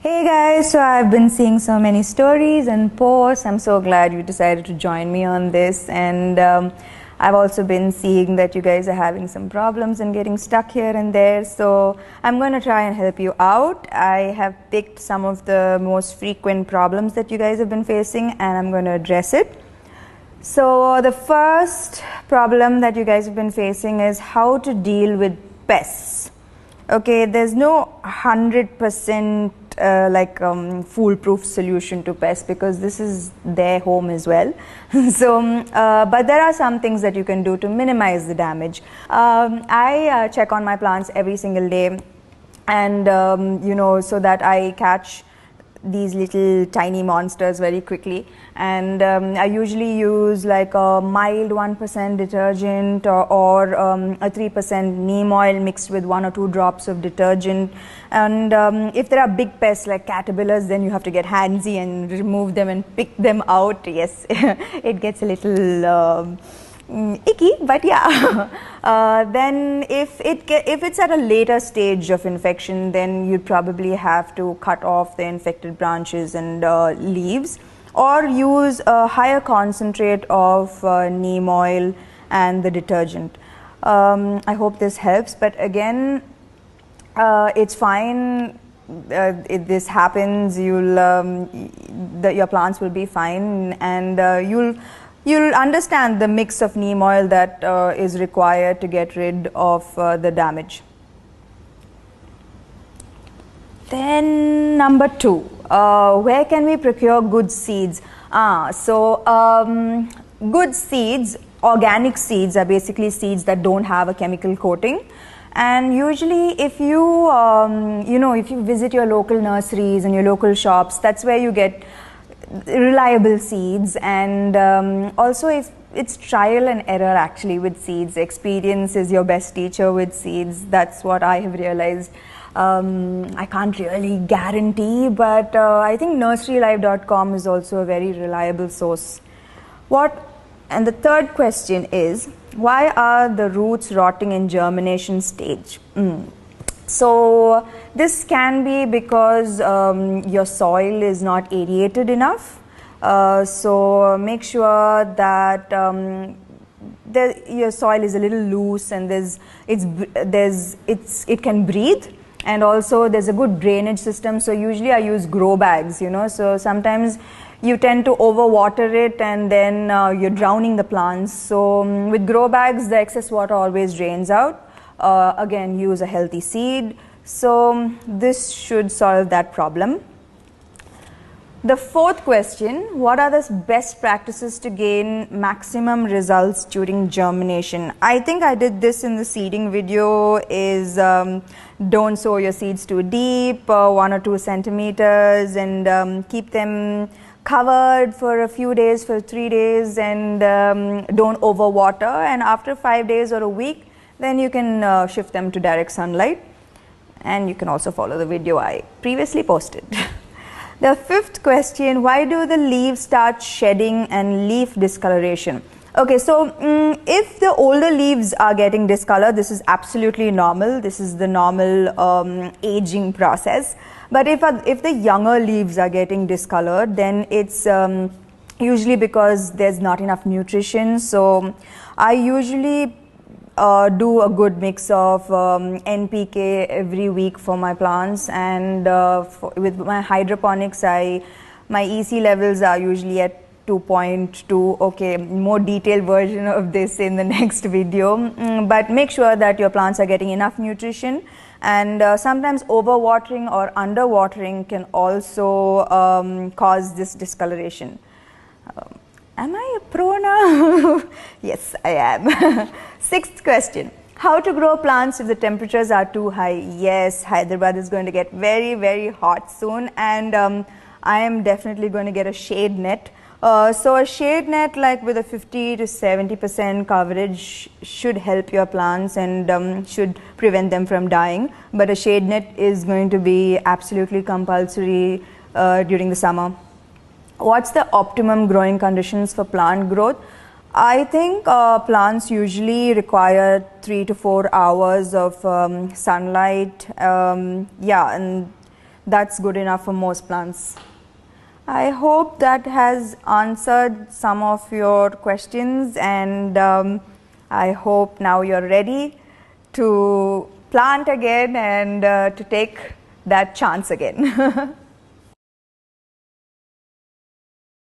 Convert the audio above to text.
Hey guys, so I've been seeing so many stories and posts. I'm so glad you decided to join me on this, and I've also been seeing that you guys are having some problems and getting stuck here and there, so I'm going to try and help you out. I have picked some of the most frequent problems that you guys have been facing, and I'm going to address it. So the first problem that you guys have been facing is how to deal with pests. Okay, there's no 100% foolproof solution to pests because this is their home as well. But there are some things that you can do to minimize the damage. I check on my plants every single day, and so that I catch these little tiny monsters very quickly, and I usually use like a mild 1% detergent or a 3% neem oil mixed with 1 or 2 drops of detergent. And if there are big pests like caterpillars, then you have to get handsy and remove them and pick them out. Yes, it gets a little icky, but yeah. Then if it's at a later stage of infection, then you'd probably have to cut off the infected branches and leaves, or use a higher concentrate of neem oil and the detergent. I hope this helps, but again, it's fine. If this happens, your plants will be fine, and you'll understand the mix of neem oil that is required to get rid of the damage. Then number 2, where can we procure good seeds? Good seeds, organic seeds, are basically seeds that don't have a chemical coating. And usually if you if you visit your local nurseries and your local shops, that's where you get reliable seeds. And also, if it's trial and error actually with seeds. Experience is your best teacher with seeds. That's what I have realized. I can't really guarantee, but I think nurserylife.com is also a very reliable source. And the third question is, why are the roots rotting in germination stage? So this can be because your soil is not aerated enough. So make sure that your soil is a little loose and it can breathe, and also there's a good drainage system. So usually I use grow bags, so sometimes you tend to overwater it and then you're drowning the plants. So with grow bags, the excess water always drains out. Again, use a healthy seed. So this should solve that problem. The fourth question, what are the best practices to gain maximum results during germination? I think I did this in the seeding video, is don't sow your seeds too deep, 1 or 2 centimeters, and keep them covered for a few days, for 3 days, and don't overwater. And after 5 days or a week, then you can shift them to direct sunlight. And you can also follow the video I previously posted. The fifth question, why do the leaves start shedding and leaf discoloration? Okay, so if the older leaves are getting discolored, this is absolutely normal. This is the normal aging process. But if the younger leaves are getting discolored, then it's usually because there's not enough nutrition. So I usually do a good mix of NPK every week for my plants, and with my hydroponics, my EC levels are usually at 2.2. Okay, more detailed version of this in the next video, but make sure that your plants are getting enough nutrition. And sometimes overwatering or underwatering can also cause this discoloration. Am I a pro now? Yes, I am. Sixth question, how to grow plants if the temperatures are too high? Yes, Hyderabad is going to get very, very hot soon, and I am definitely going to get a shade net. So a shade net like with a 50 to 70% coverage should help your plants and should prevent them from dying. But a shade net is going to be absolutely compulsory during the summer. What's the optimum growing conditions for plant growth? I think plants usually require 3 to 4 hours of sunlight. And that's good enough for most plants. I hope that has answered some of your questions, and I hope now you're ready to plant again and to take that chance again.